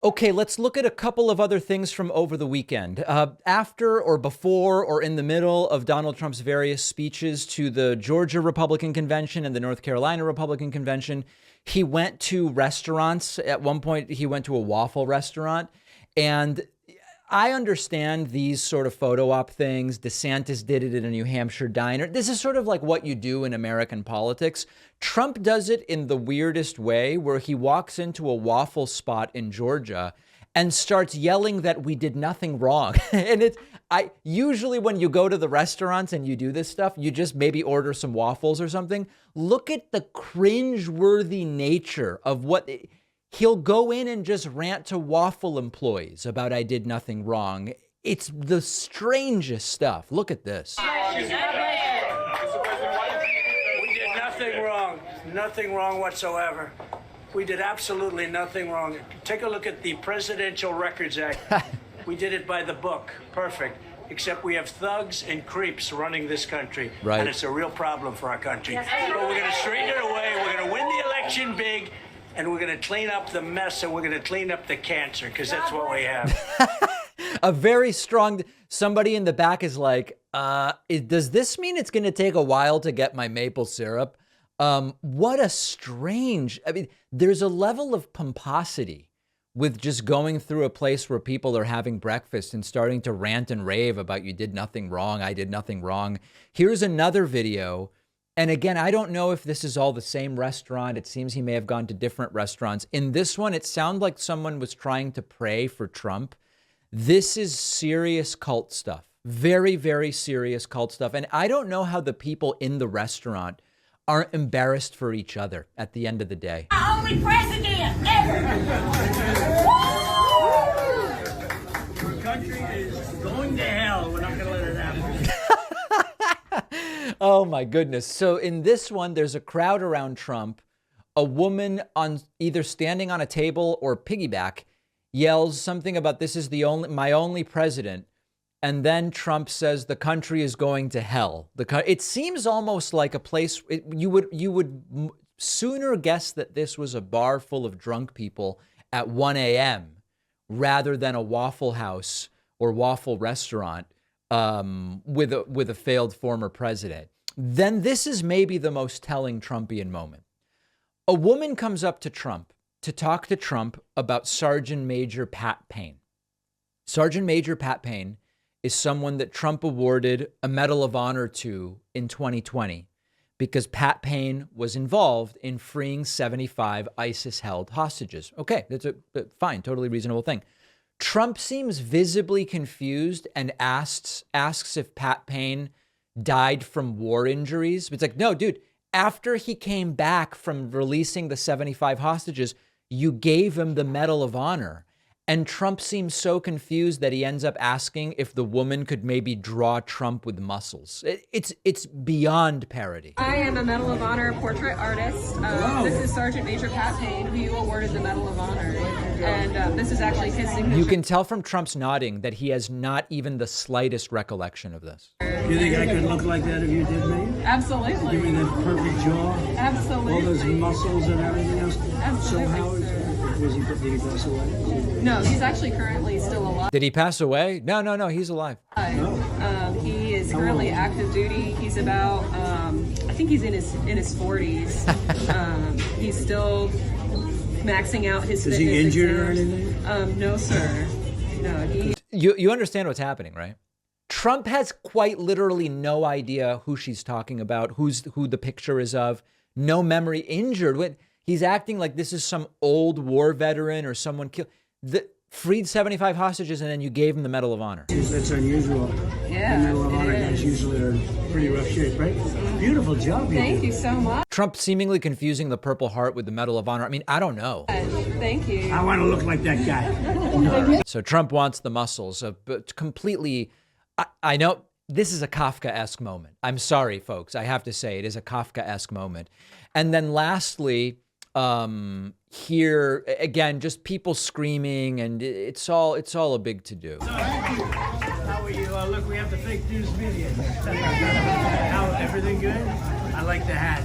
Okay, let's look at a couple of other things from over the weekend. After or before or in the middle of Donald Trump's various speeches to the Georgia Republican Convention and the North Carolina Republican Convention, he went to restaurants. At one point, he went to a waffle restaurant. And I understand these sort of photo op things. DeSantis did it in a New Hampshire diner. This is sort of like what you do in American politics. Trump does it in the weirdest way, where he walks into a waffle spot in Georgia and starts yelling that we did nothing wrong. And I usually when you go to the restaurants and you do this stuff, you just maybe order some waffles or something. Look at the cringeworthy nature of what he'll go in and just rant to waffle employees about I did nothing wrong. It's the strangest stuff. Look at this. We did nothing wrong. Nothing wrong whatsoever. We did absolutely nothing wrong. Take a look at the Presidential Records Act. We did it by the book. Perfect. Except we have thugs and creeps running this country. Right. And it's a real problem for our country. But we're going to straighten it away. We're going to win the election big. And we're going to clean up the mess, and we're going to clean up the cancer, because that's what we have. A very strong, somebody in the back is like, does this mean it's going to take a while to get my maple syrup? What a strange, I mean, there's a level of pomposity with just going through a place where people are having breakfast and starting to rant and rave about you did nothing wrong, I did nothing wrong. Here's another video. And again, I don't know if this is all the same restaurant. It seems he may have gone to different restaurants. In this one, it sounded like someone was trying to pray for Trump. This is serious cult stuff. Very, very serious cult stuff. And I don't know how the people in the restaurant aren't embarrassed for each other at the end of the day. Our only president ever. Our country is going to hell. We're not going to let it happen. Oh my goodness. So in this one, there's a crowd around Trump. A woman on either standing on a table or piggyback yells something about this is my only president. And then Trump says the country is going to hell. It seems almost like a place you would sooner guess that this was a bar full of drunk people at 1 a.m. rather than a Waffle House or waffle restaurant with a failed former president. Then this is maybe the most telling Trumpian moment. A woman comes up to Trump to talk to Trump about Sergeant Major Pat Payne. Sergeant Major Pat Payne is someone that Trump awarded a Medal of Honor to in 2020 because Pat Payne was involved in freeing 75 ISIS-held hostages. Okay, that's a fine, totally reasonable thing. Trump seems visibly confused and asks if Pat Payne died from war injuries. It's like, no, dude, after he came back from releasing the 75 hostages, you gave him the Medal of Honor. And Trump seems so confused that he ends up asking if the woman could maybe draw Trump with muscles. It's beyond parody. I am a Medal of Honor portrait artist. This is Sergeant Major Pat Payne, who you awarded the Medal of Honor. And this is actually his signature. You can tell from Trump's nodding that he has not even the slightest recollection of this. You think I could look like that if you did me? Absolutely. Give me that perfect jaw? Absolutely. All those muscles and everything else? Absolutely, So how did he pass away? No, he's actually currently still alive. Did he pass away? No, he's alive. He is currently active duty. He's about, I think he's in his 40s. He's still maxing out his Is fitness he injured or exams. anything? No, sir. No, he. You understand what's happening, right? Trump has quite literally no idea who she's talking about, who the picture is of, no memory, injured. He's acting like this is some old war veteran or someone killed. Freed 75 hostages, and then you gave him the Medal of Honor. That's unusual. Yeah, The Medal of Honor it guys is. usually are in pretty rough shape, right? Beautiful job. Thank you so much. Trump seemingly confusing the Purple Heart with the Medal of Honor. I mean, I don't know. Thank you. I want to look like that guy. So Trump wants the muscles, but completely. I know this is a Kafka-esque moment. I'm sorry, folks. I have to say it is a Kafka-esque moment. And then lastly, here again, just people screaming, and it's all a big to-do. How are you? Look, we have the fake news media. How, everything good? I like the hat.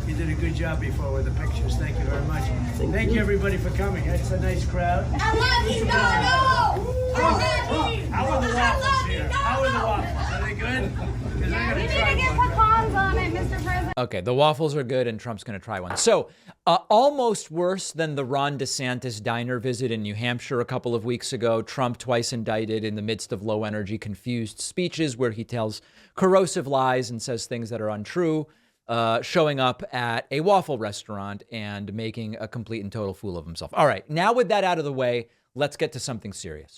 You did a good job before with the pictures. Thank you very much. Thank you, everybody, for coming. That's a nice crowd. I love you, Donald! I love you! How are the waffles I love you, here? Donald! How are the waffles? Are they good? Because I We gotta need to try get one. pecans on it, Mr. President. Okay, the waffles are good, and Trump's going to try one. So, almost worse than the Ron DeSantis diner visit in New Hampshire a couple of weeks ago. Trump twice indicted in the midst of low-energy, confused speeches where he tells corrosive lies and says things that are untrue, showing up at a waffle restaurant and making a complete and total fool of himself. All right, now with that out of the way, let's get to something serious.